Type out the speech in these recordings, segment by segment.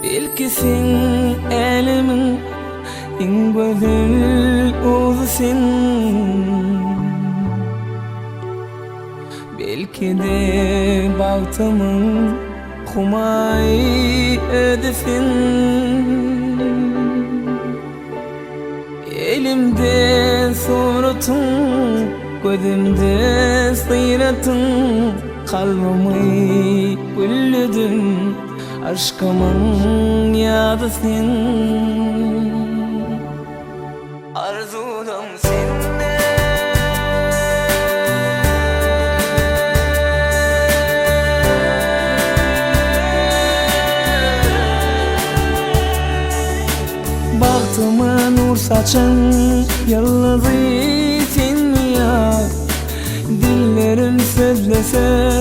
Belkisin elimin en güzel oğlusun. Belki de bahtımın kumayı ödesin. Elimde suratın, gözümde sıyratın, kalbimi gülledin, aşkımın yadısın. Arzudum sende, bahtıma nur saçan yıldızısın ya. Dillerim sözlese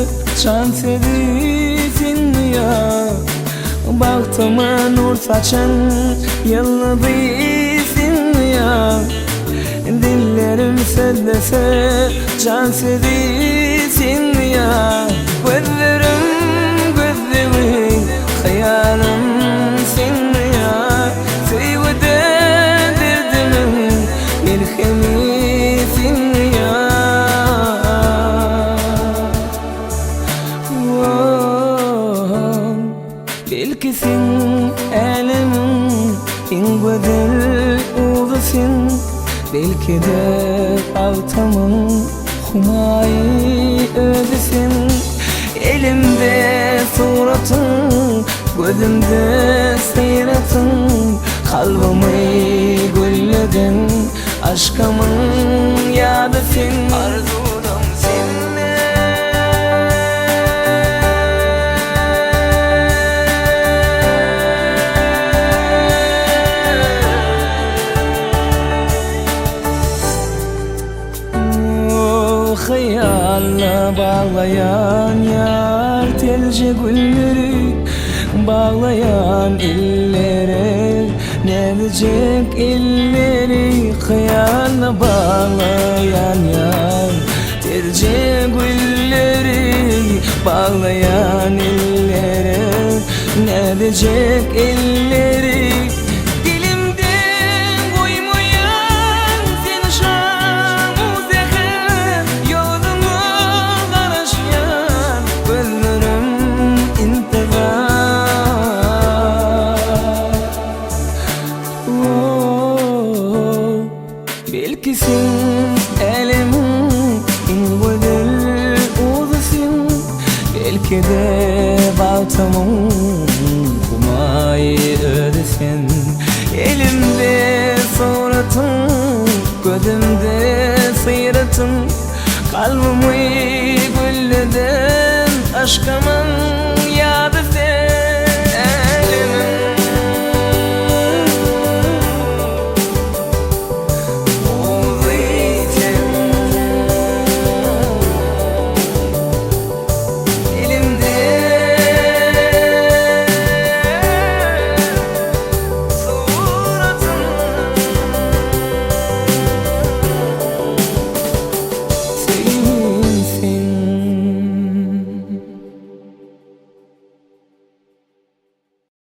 can sevisin ya. Bahtıma nur saçan yıldızısın ya. Dillerim sözlese can sevisin ya. Gözlerim gözlerim hayalim sen ya. Sevde derdimin merhemisin ya. Belkisin elimin en güzel oğlusun. Belki de altımın humayı ödesin. Elimde suratın, gözümde seyratın, kalbimi gülledin, aşkımın yadısın. Arzudum seninle, hayalla bağlayan yar telce gülleri, bağlayan illere ne diyecek illeri. Hayalla bağlayan yar telce gülleri, bağlayan illere ne diyecek illeri. Belkisin elimin en güzel oğlusun. Belki de baltamın kumayı ödesin. Elimde suratın, gözümde sıyratın, kalbimi gülledin, aşkımın